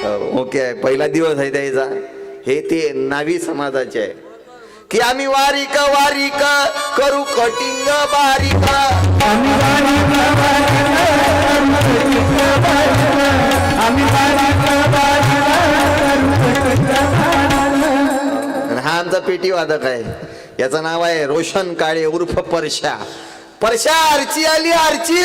Okay, पहिला दिवस आहे त्याचा. हे ते नावी समाजाचे आहे की आम्ही वारीक वारीक करू कटिंग बारीक. हा आमचा पेटी वादक आहे. याचं नाव आहे रोशन काळे उर्फ परशा. परशा आरची आली आरची.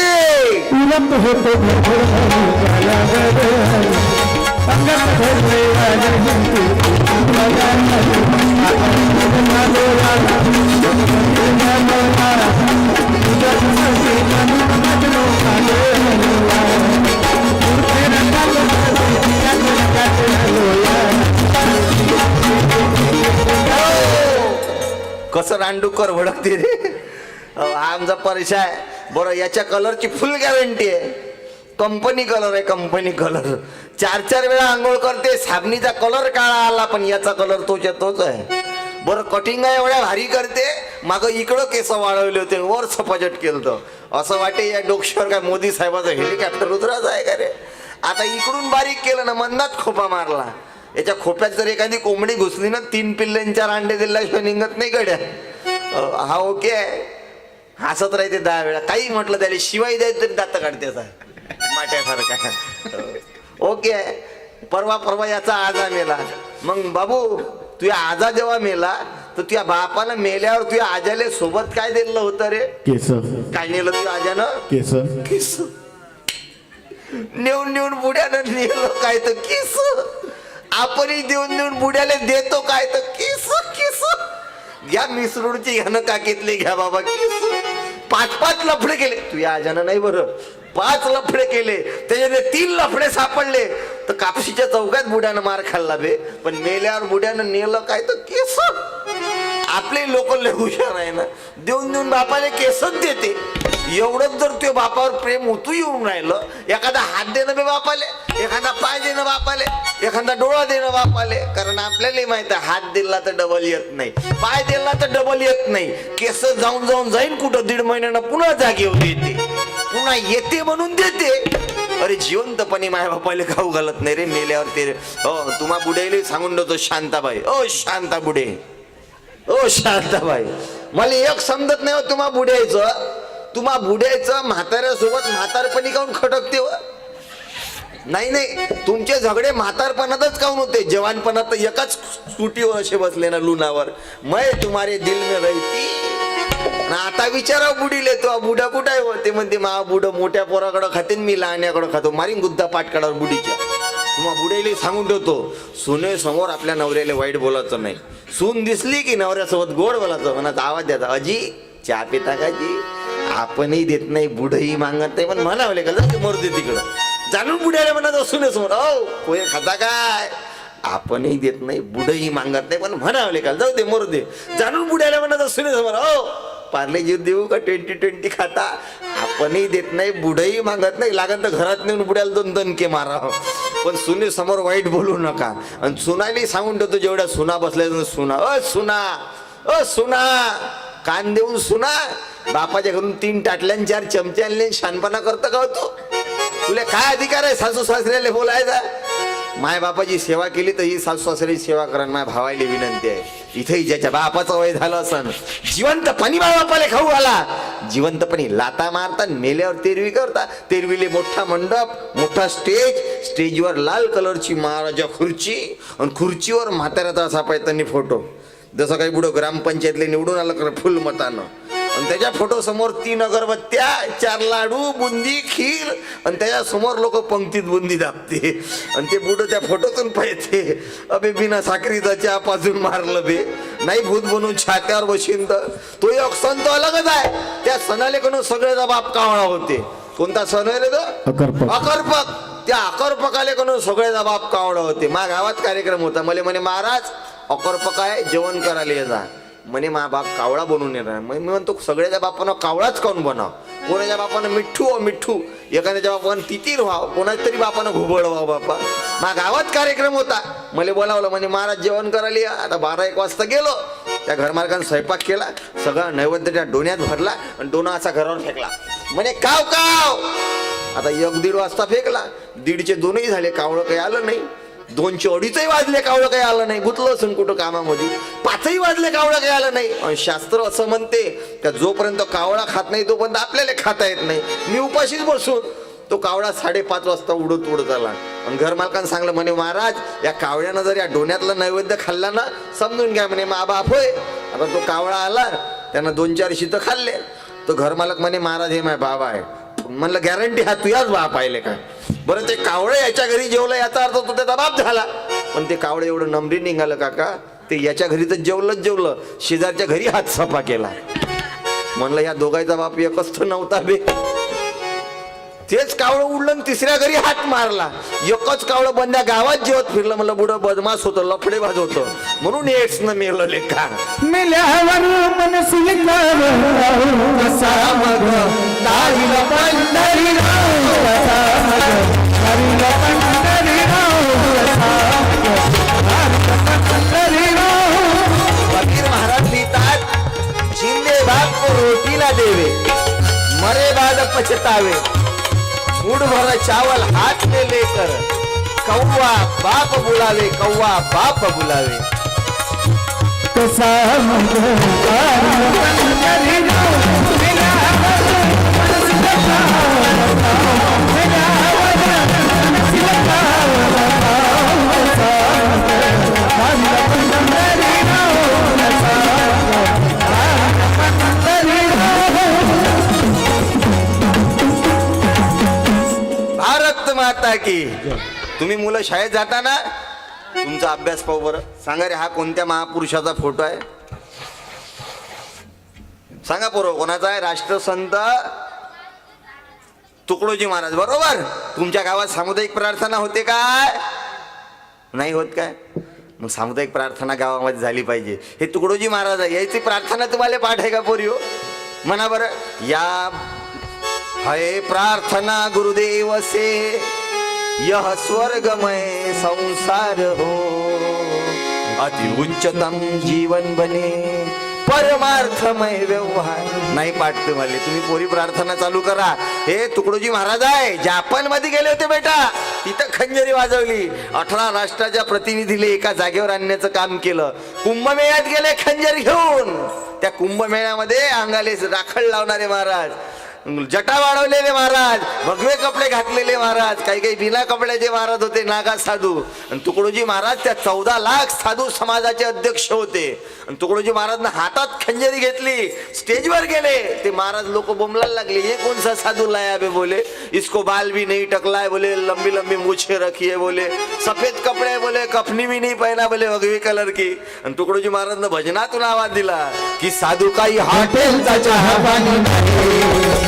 कसं रांडूकर भडकते रे. हा आमचा परशा आहे. बरं, याच्या कलरची फुल गॅरंटी आहे. कंपनी कलर आहे, कंपनी कलर. 4-4 वेळा आंघोळ करते, साबणीचा कलर काळा आला पण याचा कलर तोच आहे. बरं, कटिंग आहे एवढ्या भारी करते. मागं इकडं केस वाढवले होते, वर सपाजट केलं. असं वाटे या डोक्यावर काय मोदी साहेबाचं हेलिकॉप्टर उतरायचं आहे का रे. आता इकडून बारीक केलं ना, मनात खोपा मारला. याच्या खोप्यात जर एखादी कोंबडी घुसली ना, 3 पिल्लांच्या अंडे दिल्याशिवाय निघत नाही गड्या. हा ओके आहे. हसत राहते 10 वेळा. काही म्हटलं त्याला शिवाय द्यायचं तरी दात काढते माट्यासारखा. ओके आहे. परवा याचा आजा मेला. मग बाबू, तुझ्या आजा जेव्हा मेला तर तुझ्या बापाला मेल्यावर तुझ्या आजाले सोबत काय दिलं होतं रे? केस. काय नेलं तुझ्या आजानं? केस. केस. नेऊन बुड्यानं नेलं काय तर केस. आपणही देऊन बुड्याला देतो काय तर केस. घ्या मिसरूडची ह्यानं काकीतले घ्या बाबा केस. 5 लफडे केले तुझ्या आजानं, नाही बरं, 5 लफडे केले. त्याच्याने 3 लफडे सापडले तर कापशीच्या चौकात बुड्यानं मार खाल्ला बे. पण मेल्यावर बुड्यानं नेलं काय तर केस. आपले लोक लय हुशार आहे ना, देऊन बापाने केसच देते. एवढंच जर ते बापावर प्रेम होतू येऊन राहिलं, एखादा हात देणं बे बापाले, एखादा पाय देणं बापाले, एखादा डोळा देणं बापाले. कारण आपल्याला माहित आहे, हात दिला तर डबल येत नाही, पाय दिला तर डबल येत नाही. केस जाऊन जाईन कुठं 1.5 महिन्यानं पुन्हा जागे येते, पुन्हा येते म्हणून देते. अरे जिवंतपणे माय बापाले खाऊ घालत नाही रे मेल्यावर ते. तुम्हा बुडेले सांगून देतो शांताबाई. ओ शांता बुडे, ओ शांताबाई, मला एक समजत नाही हो तुम्हा बुड्याचं म्हाताऱ्यासोबत म्हातारपणी काऊन खटकते हो? नाही, तुमचे झगडे म्हातारपणातच काऊन होते? जवानपणात एकाच स्कूटीवर असे बसले ना लुनावर. मैं तुम्हारे दिल में रहती. आता विचारा बुडीले, तो बुडा कुठं आहे? ते म्हणते मा बुड मोठ्या पोराकडं खाते, मी लहान्याकडं खातो. मारीन गुद्दा पाटकाडावर बुडीच्या. तुम्हा बुडेले सांगून ठेवतो, सुने समोर आपल्या नवऱ्याला वाईट बोलायचं नाही. सून दिसली की नवऱ्यासोबत गोड बोलायचं, मनात आवाज द्यायचा, अजी चहा पिता का जी? आपणही देत नाही, बुडही मागत नाही, पण म्हणावले का मरू दे तिकडं. जाणून बुड्याला म्हणत सुने समोर, ओ पोहे खाता काय? आपणही देत नाही, बुडही मागत नाही, पण म्हणावले का जाऊ दे मरू दे. जाणून बुड्याला म्हणत सुने समोर, ओ पार्ले जीव देऊ का 20-20 खाता? आपणही देत नाही, बुडही मागत नाही. लागत तर घरात नेऊन बुड्याला 2 दणके मारा, पण सुने समोर वाईट बोलू नका. आणि सुनाली सांगून ठेवतो, जेवढ्या सुना बसल्या सुना सुना कान देऊन सुना. बापाच्या घरून 3 टाटल्यान 4 चमच्याने शानपणा करतं का होतो? तुला काय अधिकार आहे सासू सासऱ्याला बोलायचा? माय बापाची सेवा केली तर ही सासू सासऱ्याची सेवा करा. माझ्या भावाला विनंती आहे, इथेही ज्याच्या बापाचं वय झालं असं जिवंतपणी माय बापाला खाऊ घाला. जिवंतपणी लाता मारता, मेल्यावर तेरवी करता. तेरवीले मोठा मंडप, मोठा स्टेजवर लाल कलरची महाराजा खुर्ची, आणि खुर्चीवर म्हाताऱ्याचा असा पायतानी फोटो. जसं काही बुडं ग्रामपंचायतले निवडून आलं कर फुल मतानं. आणि त्याच्या फोटो समोर 3 अगरबत्त्या, 4 लाडू, बुंदी, खीर, आणि त्याच्या समोर लोक पंक्तीत बुंदी दाबते. आणि ते बुड त्या फोटोतून पाहते, अबे बिना साखरीचा चहा पाजून मारलं बे, नाही भूत बनून छात्यावर बशीन तर. तो एक सण तो अलगच आहे. त्या सणाले कोण सगळ्याचा बाप कावळा होते. कोणता सण आहे रे तो? अकर्पक. त्या अकर्पकाले कोण सगळ्याचा बाप कावळा होते. मा गावात कार्यक्रम होता, मला म्हणे महाराज अकर्पक आहे, जेवण करायला जा. म्हणे मा बाप कावळा बनवून येणार. मी म्हणतो सगळ्याच्या बापानं कावळाच काऊन बनाव? कोणाच्या बापानं मिठ्ठू, एखाद्याच्या बापानं तितीर व्हाव, कोणाच्या तरी बापानं घुबड व्हाव. बापा मा गावात कार्यक्रम होता, मला बोलावलं. म्हणे महाराज जेवण करायला या. आता 12-1 वाजता गेलो. त्या घरमालकानं स्वयंपाक केला, सगळं नैवेद्य त्या डोण्यात भरला आणि डोना असा घरावर फेकला. म्हणे काव. आता 1-1.5 वाजता फेकला, 1:30चे 2ही झाले, कावळं काही आलं नाही. 2चे 2:30 वाजले कावळं काही आलं नाही, गुतलं असून कुठं कामामध्ये. 5 वाजले कावळं काही आलं नाही. आणि शास्त्र असं म्हणते का जोपर्यंत कावळा खात नाही तोपर्यंत आपल्याला खाता येत नाही. मी उपाशीच बसून तो कावळा 5:30 वाजता उडत आला. आणि घर मालकानं सांगलं म्हणे महाराज या कावळ्यानं जर या डोण्यातला नैवेद्य खाल्ला ना समजून घ्या म्हणे मा बाप होय. आता तो कावळा आला, त्यानं 2-4 शीतं खाल्ले. तो घर मालक म्हणे महाराज हे माझा बाबा आहे. म्हणलं गॅरंटी हा तुझ्याच बाप आहे काय. बरं ते कावळे याच्या घरी जेवलं याचा अर्थ तो त्याचा बाप झाला. पण ते कावळे एवढं नम्री निघालं काका, ते याच्या घरी तर जेवलं शेजारच्या घरी हात सफा केला. म्हणलं या दोघांचा बाप एकच तर नव्हता बे. तेच कावळं उडलं आणि 3ऱ्या घरी हात मारला. एकच कावळं बंद्या गावात जेवत फिरलं. म्हणलं बुडं बदमाश होतं, लफडेबाज होतं, म्हणून एड्स न मेलं लेखा. मेल्यावर मनसी कसा मग ताईला पंढरीराव कसा मग ताईला पंढरीराव कसा मग पंढरीराव. फकीर महाराज लिहितात शिंदे बाप को रोटी ना देवे मरे बाद पछतावे मूड भर चावल हाथ में लेकर कौवा बाप बुलावे कौवा बाप बुलावे. कसा मग ताईला पंढरीराव मेल्यावर मनसी कसा मेल्यावर मनसी कसा ताईला पंढरीराव कसा भारत माता की. तुम्ही मुलं शाळेत जाताना तुमचा अभ्यास पाहू बरं. सांगा रे हा कोणत्या महापुरुषाचा फोटो आहे सांगा पोरं. कोणाचा आहे? राष्ट्रसंत तुकडोजी महाराज. बरोबर. तुमच्या गावात सामुदायिक प्रार्थना होते काय? नाही होत काय? मग सामुदायिक प्रार्थना गावामध्ये झाली पाहिजे. हे तुकडोजी महाराज आहे, याची प्रार्थना तुम्हाला पाठ आहे का पोरी हो? म्हणा बरं. या है प्रार्थना गुरुदेव से यह स्वर्गमय संसार हो अति उच्चतम जीवन बने परमार्थमय व्यवहार. नाही पाठ तुम्हाला. तुम्ही पोरी प्रार्थना चालू करा. हे तुकडोजी महाराज आहे, जापान मध्ये गेले होते बेटा, तिथं खंजरी वाजवली. 18 राष्ट्राच्या प्रतिनिधीले एका जागेवर आणण्याचं काम केलं. कुंभमेळ्यात गेले खंजर घेऊन. त्या कुंभमेळ्यामध्ये अंगाले राखळ लावणारे महाराज, जटा वाढवलेले महाराज, भगवे कपडे घातलेले महाराज, काही बिना कपड्याचे महाराज होते, नागा साधू. आणि तुकडोजी महाराज त्या 14 लाख साधू समाजाचे अध्यक्ष होते. आणि तुकडोजी महाराजनं हातात खंजरी घेतली, स्टेजवर गेले. ते महाराज लोक बोंबलायला लागले, ये कौन सा साधू लाया बे, बोले इसको बाल भी नहीं टकला है, बोले लंबी लंबी मूछे रखी है, बोले सफेद कपड़े, बोले कफनी भी नहीं पहना, बोले भगवी कलर की. आणि तुकडोजी महाराजनं भजनातून आवाज दिला की साधू काही हॉटेलचा चहा पाणी नाही.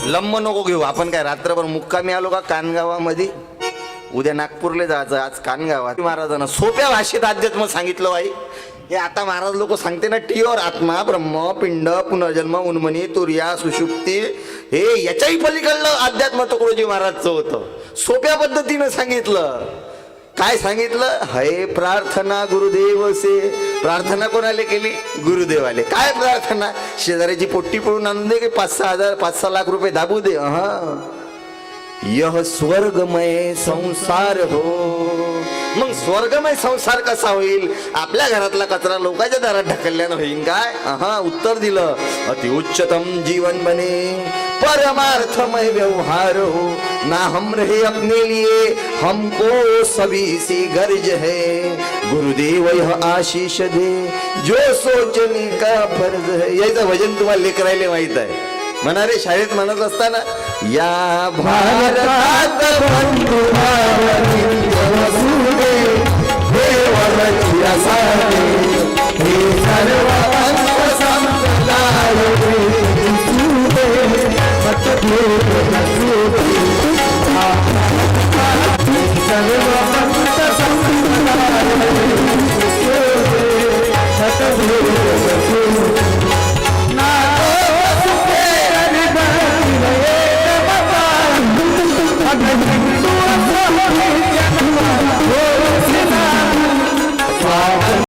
लंब नको घेऊ आपण. काय रात्रभर मुक्कामी आलो का कानगावामध्ये? उद्या नागपूरला जायचं, आज कानगावात. महाराजांना सोप्या भाषेत अध्यात्म सांगितलं बाई. हे आता महाराज लोक सांगते ना टीवर आत्मा ब्रह्म पिंड पुनर्जन्म उन्मनी तुर्या सुषुप्ती, हे याच्याही पलीकडलं अध्यात्म तुकडोजी महाराजचं होतं. सोप्या पद्धतीनं सांगितलं. काय सांगितलं? हे प्रार्थना गुरुदेव से. प्रार्थना कोणाला केली? गुरुदेवाले. काय प्रार्थना? शेजाऱ्याची पोट्टी पडून आणून दे की 5-6 हजार 5-6 लाख रुपये दाबू दे. यह स्वर्गमय संसार हो. मग स्वर्गमय संसार कसा होईल? आपल्या घरातला कचरा लोकांच्या दारात ढकलल्यानं होईल काय? उत्तर दिलं, अति उच्चतम जीवन बने परमार्थमय व्यवहार हो. ना हम रहे अपने लिए, हमको सभी सी गर्ज है. गुरुदेव यह आशीष दे, जो सोचने का फर्ज है. याचं भजन तुम्हाला लेकरायला माहित आहे. म्हणा रे शाळेत म्हणत असताना, या भारतात बंधु सर्व बहिणी